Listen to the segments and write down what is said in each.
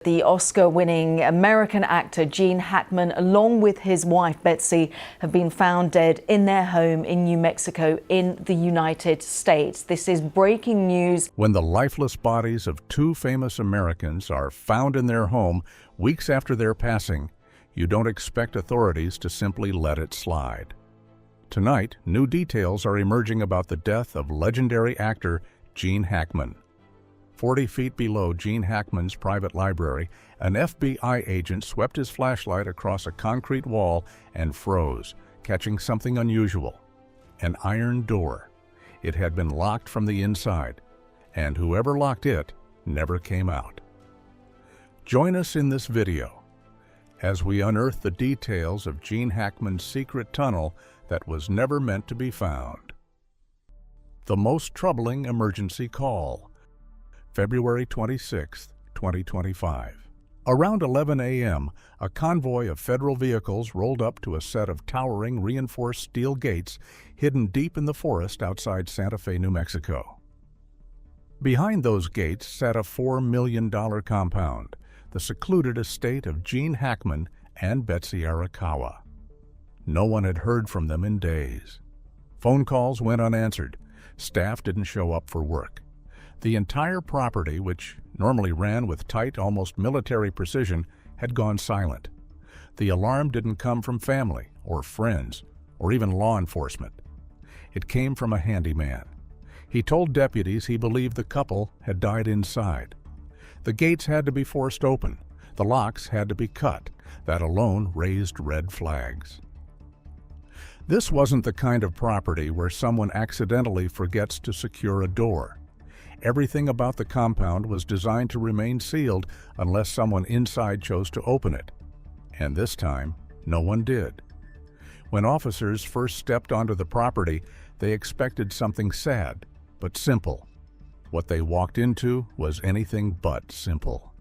The Oscar-winning American actor Gene Hackman, along with his wife Betsy, have been found dead in their home in New Mexico in the United States. This is breaking news. When the lifeless bodies of two famous Americans are found in their home weeks after their passing, you don't expect authorities to simply let it slide. Tonight, new details are emerging about the death of legendary actor Gene Hackman. 40 feet below Gene Hackman's private library, an FBI agent swept his flashlight across a concrete wall and froze, catching something unusual: an iron door. It had been locked from the inside, and whoever locked it never came out. Join us in this video as we unearth the details of Gene Hackman's secret tunnel that was never meant to be found. The most troubling emergency call. February 26, 2025. Around 11 a.m., a convoy of federal vehicles rolled up to a set of towering reinforced steel gates hidden deep in the forest outside Santa Fe, New Mexico. Behind those gates sat a $4 million compound, the secluded estate of Gene Hackman and Betsy Arakawa. No one had heard from them in days. Phone calls went unanswered. Staff didn't show up for work. The entire property, which normally ran with tight, almost military precision, had gone silent. The alarm didn't come from family or friends or even law enforcement. It came from a handyman. He told deputies he believed the couple had died inside. The gates had to be forced open. The locks had to be cut. That alone raised red flags. This wasn't the kind of property where someone accidentally forgets to secure a door. Everything about the compound was designed to remain sealed unless someone inside chose to open it. And this time, no one did. When officers first stepped onto the property, they expected something sad, but simple. What they walked into was anything but simple.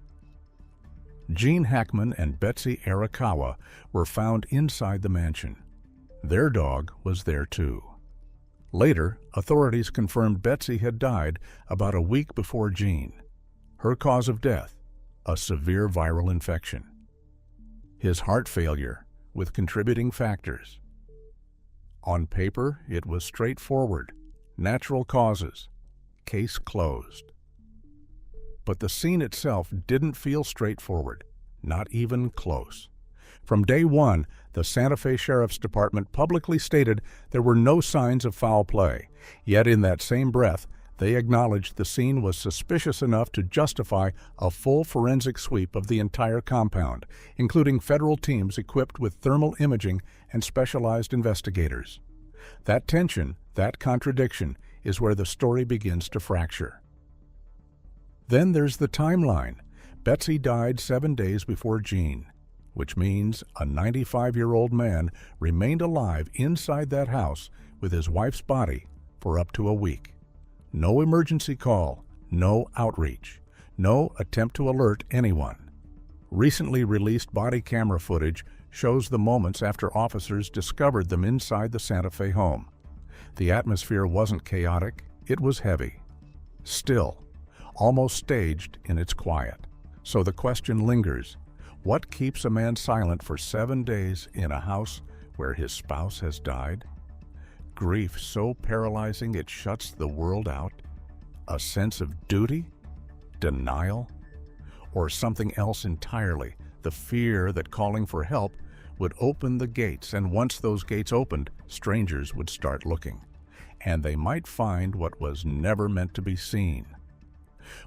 Gene Hackman and Betsy Arakawa were found inside the mansion. Their dog was there too. Later, authorities confirmed Betsy had died about a week before Gene. Her cause of death: a severe viral infection. His heart failure, with contributing factors. On paper, it was straightforward: natural causes, case closed. But the scene itself didn't feel straightforward, not even close. From day one, the Santa Fe Sheriff's Department publicly stated there were no signs of foul play. Yet in that same breath, they acknowledged the scene was suspicious enough to justify a full forensic sweep of the entire compound, including federal teams equipped with thermal imaging and specialized investigators. That tension, that contradiction, is where the story begins to fracture. Then there's the timeline. Betsy died 7 days before Gene, which means a 95-year-old man remained alive inside that house with his wife's body for up to a week. No emergency call, no outreach, no attempt to alert anyone. Recently released body camera footage shows the moments after officers discovered them inside the Santa Fe home. The atmosphere wasn't chaotic, it was heavy. Still, almost staged in its quiet. So the question lingers: what keeps a man silent for 7 days in a house where his spouse has died? Grief so paralyzing it shuts the world out? A sense of duty? Denial? Or something else entirely, the fear that calling for help would open the gates, and once those gates opened, strangers would start looking, and they might find what was never meant to be seen.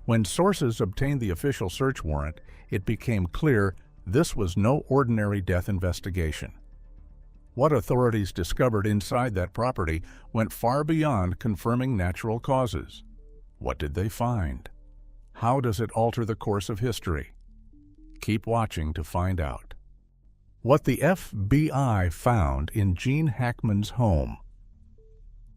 When sources obtained the official search warrant, it became clear this was no ordinary death investigation. What authorities discovered inside that property went far beyond confirming natural causes. What did they find? How does it alter the course of history? Keep watching to find out. What the FBI found in Gene Hackman's home.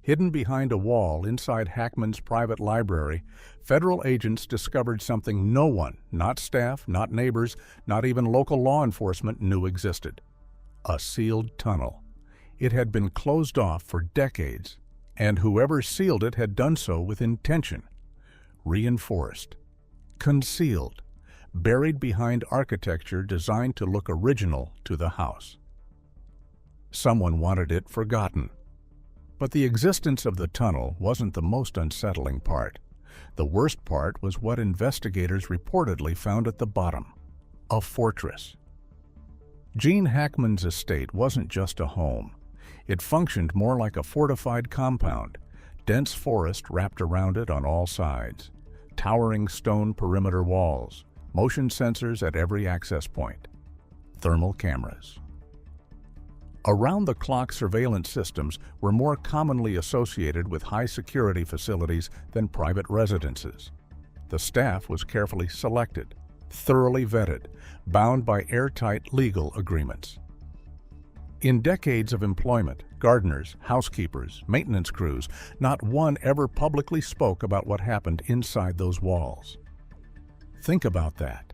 Hidden behind a wall inside Hackman's private library, federal agents discovered something no one, not staff, not neighbors, not even local law enforcement, knew existed: a sealed tunnel. It had been closed off for decades, and whoever sealed it had done so with intention. Reinforced, concealed, buried behind architecture designed to look original to the house. Someone wanted it forgotten. But the existence of the tunnel wasn't the most unsettling part. The worst part was what investigators reportedly found at the bottom: a fortress. Gene Hackman's estate wasn't just a home. It functioned more like a fortified compound, dense forest wrapped around it on all sides, towering stone perimeter walls, motion sensors at every access point, thermal cameras. Around-the-clock surveillance systems were more commonly associated with high-security facilities than private residences. The staff was carefully selected, thoroughly vetted, bound by airtight legal agreements. In decades of employment, gardeners, housekeepers, maintenance crews, not one ever publicly spoke about what happened inside those walls. Think about that.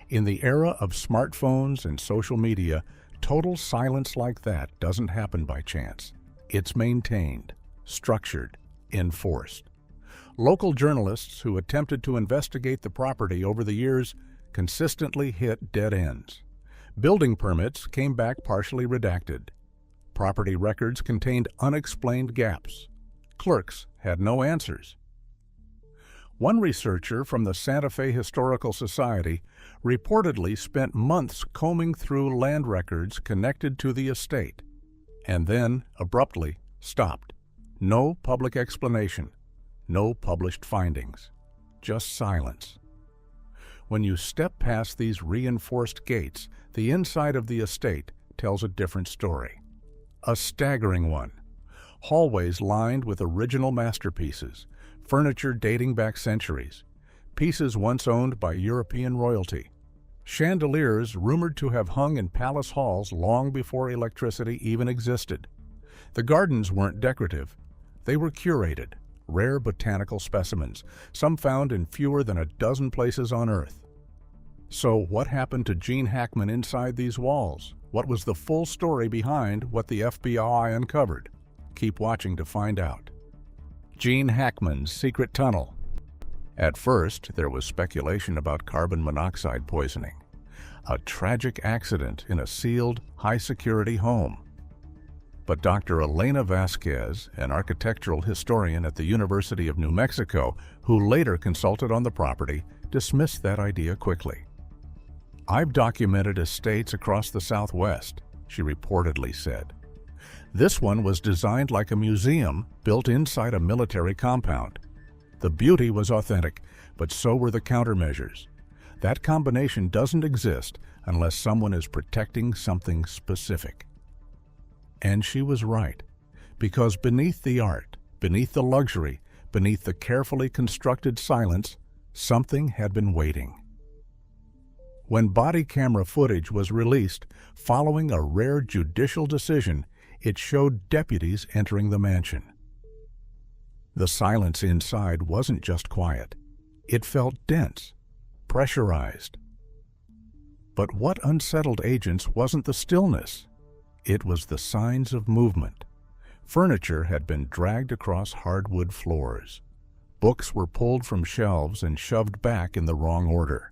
In the era of smartphones and social media, total silence like that doesn't happen by chance. It's maintained, structured, enforced. Local journalists who attempted to investigate the property over the years consistently hit dead ends. Building permits came back partially redacted. Property records contained unexplained gaps. Clerks had no answers. One researcher from the Santa Fe Historical Society reportedly spent months combing through land records connected to the estate, and then abruptly stopped. No public explanation, no published findings, just silence. When you step past these reinforced gates, the inside of the estate tells a different story. A staggering one. Hallways lined with original masterpieces, furniture dating back centuries, pieces once owned by European royalty, chandeliers rumored to have hung in palace halls long before electricity even existed. The gardens weren't decorative. They were curated, rare botanical specimens, some found in fewer than a dozen places on Earth. So what happened to Gene Hackman inside these walls? What was the full story behind what the FBI uncovered? Keep watching to find out. Gene Hackman's secret tunnel. At first, there was speculation about carbon monoxide poisoning, a tragic accident in a sealed, high-security home. But Dr. Elena Vasquez, an architectural historian at the University of New Mexico, who later consulted on the property, dismissed that idea quickly. "I've documented estates across the Southwest," she reportedly said. "This one was designed like a museum built inside a military compound. The beauty was authentic, but so were the countermeasures. That combination doesn't exist unless someone is protecting something specific." And she was right, because beneath the art, beneath the luxury, beneath the carefully constructed silence, something had been waiting. When body camera footage was released, following a rare judicial decision, it showed deputies entering the mansion. The silence inside wasn't just quiet. It felt dense, pressurized. But what unsettled agents wasn't the stillness. It was the signs of movement. Furniture had been dragged across hardwood floors. Books were pulled from shelves and shoved back in the wrong order.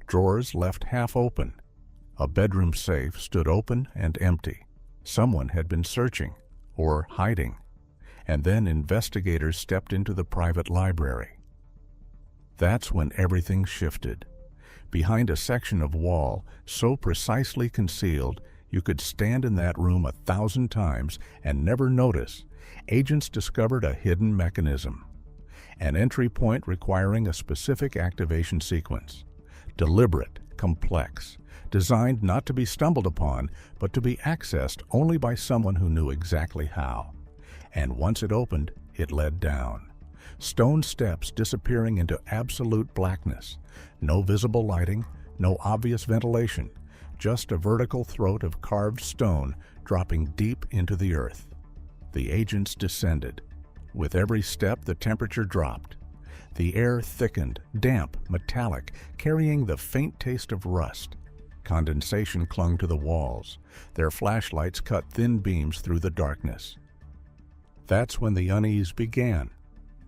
Drawers left half open. A bedroom safe stood open and empty. Someone had been searching or hiding. And then investigators stepped into the private library. That's when everything shifted. Behind a section of wall so precisely concealed you could stand in that room 1,000 times and never notice, agents discovered a hidden mechanism. An entry point requiring a specific activation sequence. Deliberate, complex, designed not to be stumbled upon, but to be accessed only by someone who knew exactly how. And once it opened, it led down. Stone steps disappearing into absolute blackness. No visible lighting, no obvious ventilation. Just a vertical throat of carved stone dropping deep into the earth. The agents descended. With every step, the temperature dropped. The air thickened, damp, metallic, carrying the faint taste of rust. Condensation clung to the walls. Their flashlights cut thin beams through the darkness. That's when the unease began.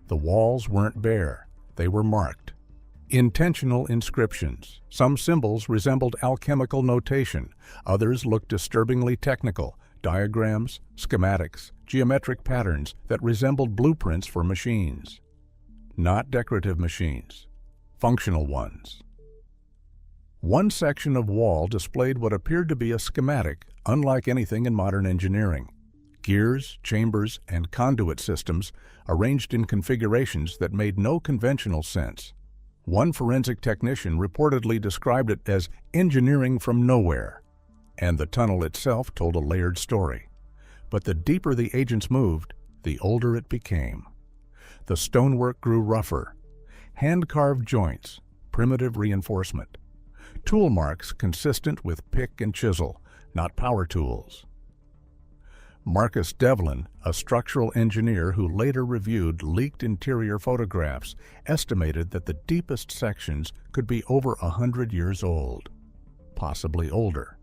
The walls weren't bare. They were marked. Intentional inscriptions. Some symbols resembled alchemical notation, others looked disturbingly technical, diagrams, schematics, geometric patterns that resembled blueprints for machines. Not decorative machines, functional ones. One section of wall displayed what appeared to be a schematic, unlike anything in modern engineering. Gears, chambers, and conduit systems arranged in configurations that made no conventional sense. One forensic technician reportedly described it as engineering from nowhere, and the tunnel itself told a layered story. But the deeper the agents moved, the older it became. The stonework grew rougher. Hand-carved joints, primitive reinforcement. Tool marks consistent with pick and chisel, not power tools. Marcus Devlin, a structural engineer who later reviewed leaked interior photographs, estimated that the deepest sections could be over 100 years old, possibly older.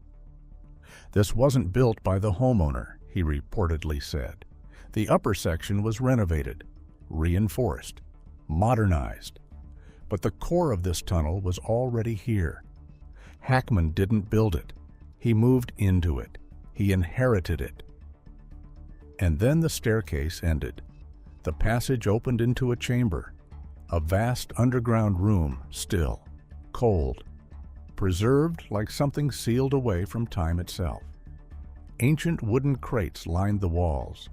This wasn't built by the homeowner, he reportedly said. The upper section was renovated, reinforced, modernized. But the core of this tunnel was already here. Hackman didn't build it. He moved into it. He inherited it. And then the staircase ended. The passage opened into a chamber, a vast underground room, still, cold, preserved like something sealed away from time itself. Ancient wooden crates lined the walls.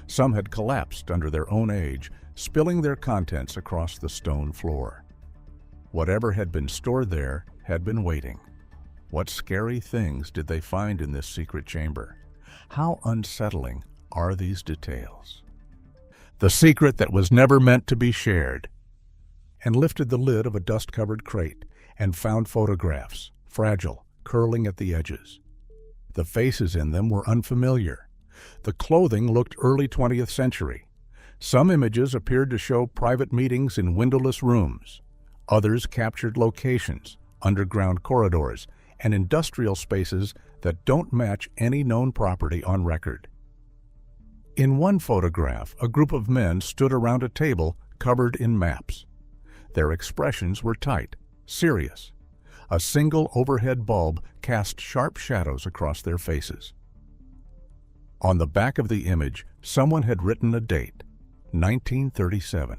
Some had collapsed under their own age, spilling their contents across the stone floor. Whatever had been stored there had been waiting. What scary things did they find in this secret chamber? How unsettling are these details? The secret that was never meant to be shared. And lifted the lid of a dust-covered crate and found photographs, fragile, curling at the edges. The faces in them were unfamiliar. The clothing looked early 20th century. Some images appeared to show private meetings in windowless rooms. Others captured locations, underground corridors, and industrial spaces that don't match any known property on record. In one photograph, a group of men stood around a table covered in maps. Their expressions were tight, serious. A single overhead bulb cast sharp shadows across their faces. On the back of the image, someone had written a date, 1937.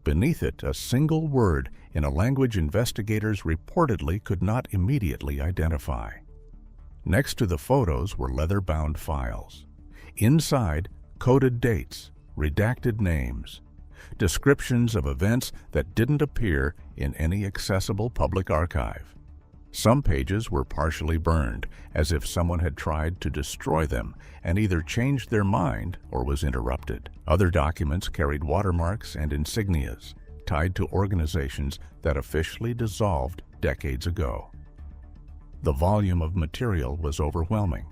Beneath it, a single word in a language investigators reportedly could not immediately identify. Next to the photos were leather-bound files. Inside, coded dates, redacted names, descriptions of events that didn't appear in any accessible public archive. Some pages were partially burned, as if someone had tried to destroy them and either changed their mind or was interrupted. Other documents carried watermarks and insignias tied to organizations that officially dissolved decades ago. The volume of material was overwhelming.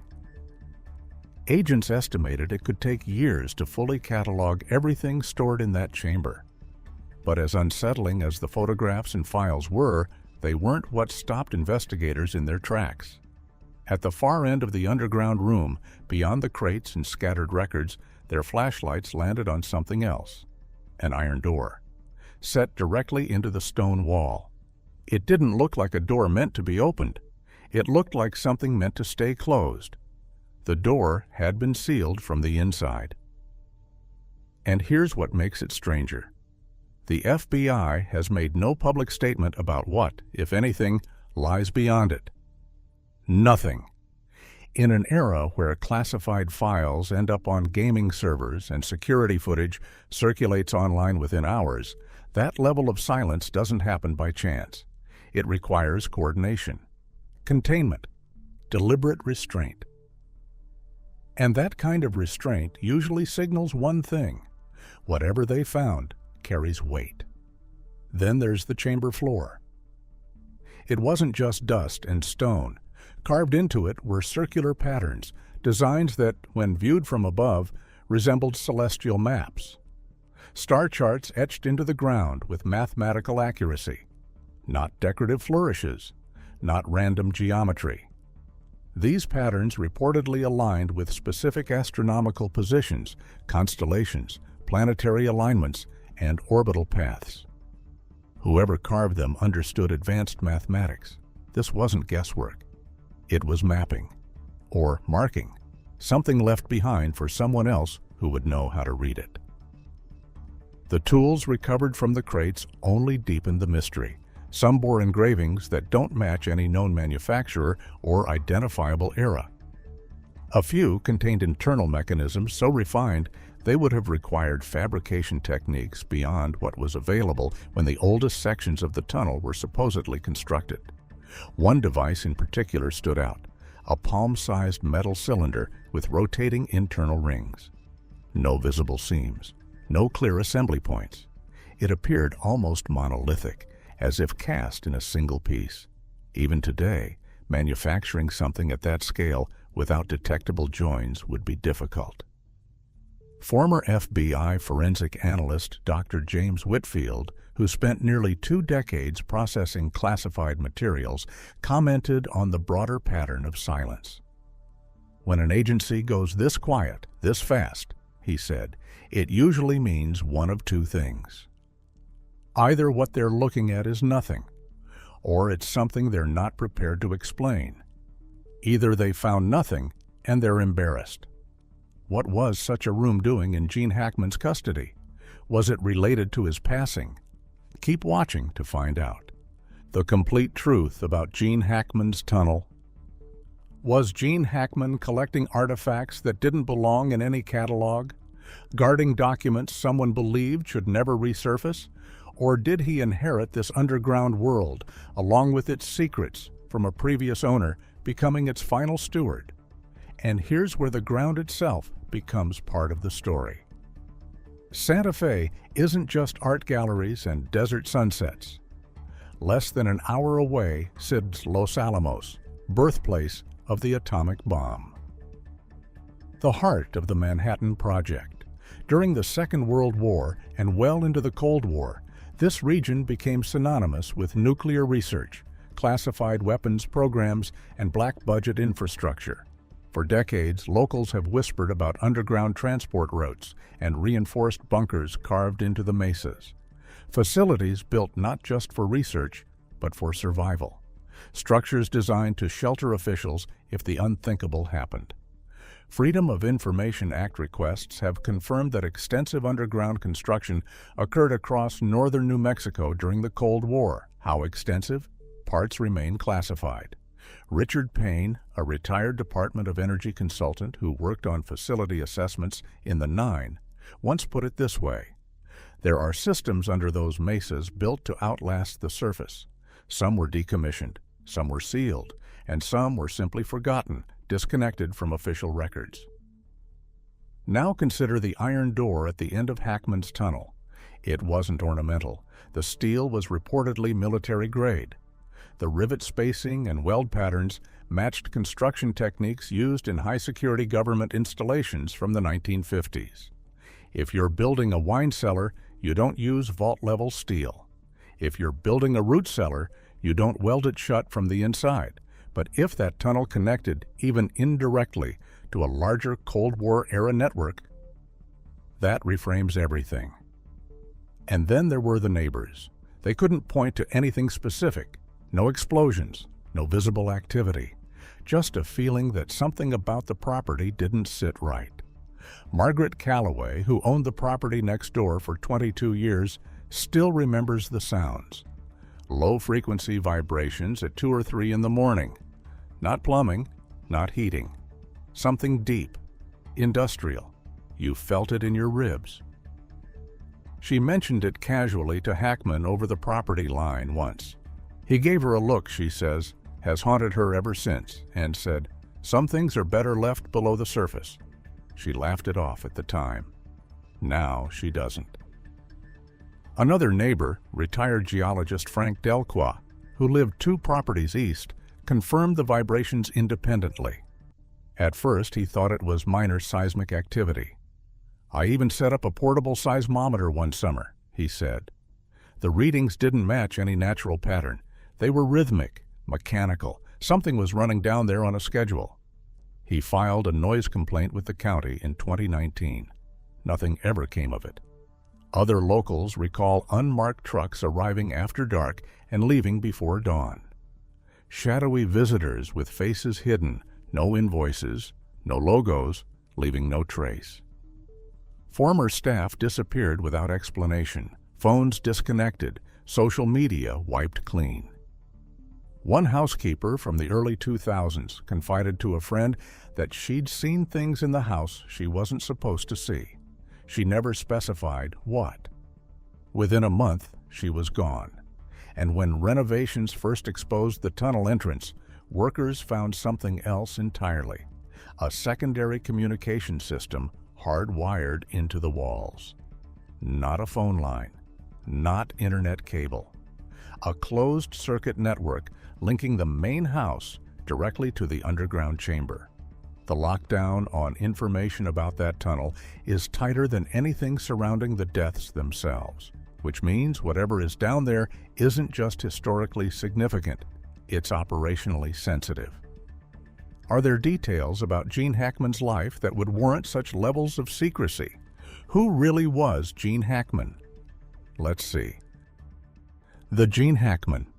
Agents estimated it could take years to fully catalog everything stored in that chamber. But as unsettling as the photographs and files were, they weren't what stopped investigators in their tracks. At the far end of the underground room, beyond the crates and scattered records, their flashlights landed on something else, an iron door, set directly into the stone wall. It didn't look like a door meant to be opened. It looked like something meant to stay closed. The door had been sealed from the inside. And here's what makes it stranger. The FBI has made no public statement about what, if anything, lies beyond it. Nothing. In an era where classified files end up on gaming servers and security footage circulates online within hours, that level of silence doesn't happen by chance. It requires coordination, containment, deliberate restraint. And that kind of restraint usually signals one thing: whatever they found carries weight. Then there's the chamber floor. It wasn't just dust and stone. Carved into it were circular patterns, designs that, when viewed from above, resembled celestial maps. Star charts etched into the ground with mathematical accuracy. Not decorative flourishes, not random geometry. These patterns reportedly aligned with specific astronomical positions, constellations, planetary alignments, and orbital paths. Whoever carved them understood advanced mathematics. This wasn't guesswork. It was mapping, or marking, something left behind for someone else who would know how to read it. The tools recovered from the crates only deepened the mystery. Some bore engravings that don't match any known manufacturer or identifiable era. A few contained internal mechanisms so refined they would have required fabrication techniques beyond what was available when the oldest sections of the tunnel were supposedly constructed. One device in particular stood out, a palm-sized metal cylinder with rotating internal rings. No visible seams, no clear assembly points. It appeared almost monolithic, as if cast in a single piece. Even today, manufacturing something at that scale without detectable joins would be difficult. Former FBI forensic analyst Dr. James Whitfield, who spent nearly 2 decades processing classified materials, commented on the broader pattern of silence. When an agency goes this quiet, this fast, he said, it usually means one of 2 things. Either what they're looking at is nothing, or it's something they're not prepared to explain. Either they found nothing and they're embarrassed. What was such a room doing in Gene Hackman's custody? Was it related to his passing? Keep watching to find out. The complete truth about Gene Hackman's tunnel. Was Gene Hackman collecting artifacts that didn't belong in any catalog? Guarding documents someone believed should never resurface? Or did he inherit this underground world, along with its secrets, from a previous owner, becoming its final steward? And here's where the ground itself becomes part of the story. Santa Fe isn't just art galleries and desert sunsets. Less than an hour away sits Los Alamos, birthplace of the atomic bomb. The heart of the Manhattan Project. During the Second World War and well into the Cold War, this region became synonymous with nuclear research, classified weapons programs, and black-budget infrastructure. For decades, locals have whispered about underground transport routes and reinforced bunkers carved into the mesas. Facilities built not just for research, but for survival. Structures designed to shelter officials if the unthinkable happened. Freedom of Information Act requests have confirmed that extensive underground construction occurred across northern New Mexico during the Cold War. How extensive? Parts remain classified. Richard Payne, a retired Department of Energy consultant who worked on facility assessments in the 9, once put it this way: there are systems under those mesas built to outlast the surface. Some were decommissioned, some were sealed, and some were simply forgotten, disconnected from official records. Now consider the iron door at the end of Hackman's tunnel. It wasn't ornamental. The steel was reportedly military grade. The rivet spacing and weld patterns matched construction techniques used in high-security government installations from the 1950s. If you're building a wine cellar, you don't use vault-level steel. If you're building a root cellar, you don't weld it shut from the inside. But if that tunnel connected, even indirectly, to a larger Cold War-era network, that reframes everything. And then there were the neighbors. They couldn't point to anything specific. No explosions, no visible activity, just a feeling that something about the property didn't sit right. Margaret Calloway, who owned the property next door for 22 years, still remembers the sounds. Low-frequency vibrations at 2 or 3 in the morning. Not plumbing, not heating. Something deep, industrial. You felt it in your ribs. She mentioned it casually to Hackman over the property line once. He gave her a look, she says, has haunted her ever since, and said, "Some things are better left below the surface." She laughed it off at the time. Now she doesn't. Another neighbor, retired geologist Frank Delqua, who lived 2 properties east, confirmed the vibrations independently. At first, he thought it was minor seismic activity. "I even set up a portable seismometer one summer," he said. The readings didn't match any natural pattern. They were rhythmic, mechanical. Something was running down there on a schedule. He filed a noise complaint with the county in 2019. Nothing ever came of it. Other locals recall unmarked trucks arriving after dark and leaving before dawn. Shadowy visitors with faces hidden, no invoices, no logos, leaving no trace. Former staff disappeared without explanation, phones disconnected, social media wiped clean. One housekeeper from the early 2000s confided to a friend that she'd seen things in the house she wasn't supposed to see. She never specified what. Within a month, she was gone. And when renovations first exposed the tunnel entrance, workers found something else entirely: a secondary communication system hardwired into the walls. Not a phone line, not internet cable. A closed-circuit network linking the main house directly to the underground chamber. The lockdown on information about that tunnel is tighter than anything surrounding the deaths themselves, which means whatever is down there isn't just historically significant, it's operationally sensitive. Are there details about Gene Hackman's life that would warrant such levels of secrecy? Who really was Gene Hackman? Let's see. The Gene Hackman.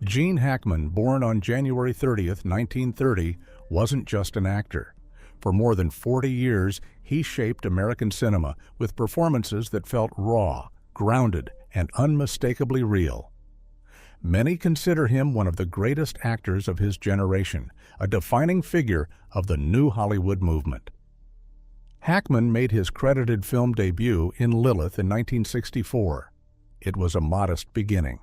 Gene Hackman, born on January 30th, 1930, wasn't just an actor. For more than 40 years, he shaped American cinema with performances that felt raw, grounded, and unmistakably real. Many consider him one of the greatest actors of his generation, a defining figure of the new Hollywood movement. Hackman made his credited film debut in Lilith in 1964. It was a modest beginning.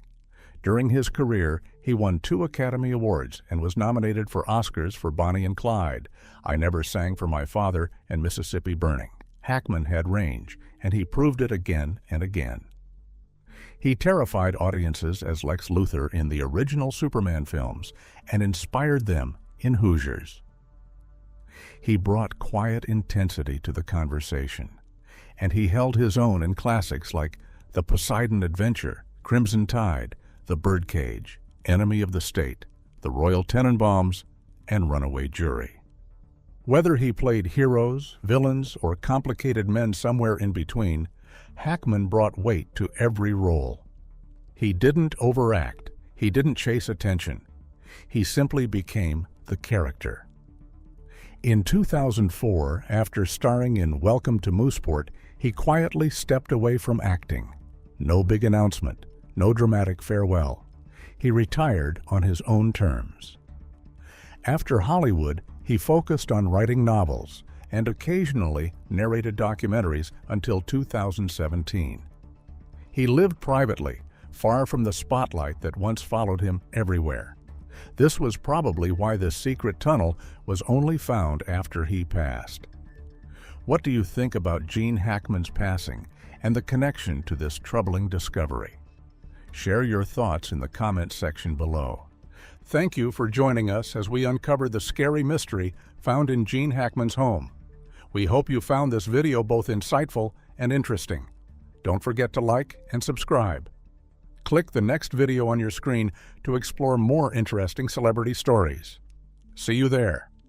During his career, he won 2 Academy Awards and was nominated for Oscars for Bonnie and Clyde, I Never Sang for My Father, and Mississippi Burning. Hackman had range, and he proved it again and again. He terrified audiences as Lex Luthor in the original Superman films and inspired them in Hoosiers. He brought quiet intensity to the conversation, and he held his own in classics like The Poseidon Adventure, Crimson Tide, The Birdcage, Enemy of the State, The Royal Tenenbaums, and Runaway Jury. Whether he played heroes, villains, or complicated men somewhere in between, Hackman brought weight to every role. He didn't overact. He didn't chase attention. He simply became the character. In 2004, after starring in Welcome to Mooseport, he quietly stepped away from acting. No big announcement, no dramatic farewell. He retired on his own terms. After Hollywood, he focused on writing novels and occasionally narrated documentaries until 2017. He lived privately, far from the spotlight that once followed him everywhere. This was probably why the secret tunnel was only found after he passed. What do you think about Gene Hackman's passing and the connection to this troubling discovery? Share your thoughts in the comment section below. Thank you for joining us as we uncover the scary mystery found in Gene Hackman's home. We hope you found this video both insightful and interesting. Don't forget to like and subscribe. Click the next video on your screen to explore more interesting celebrity stories. See you there.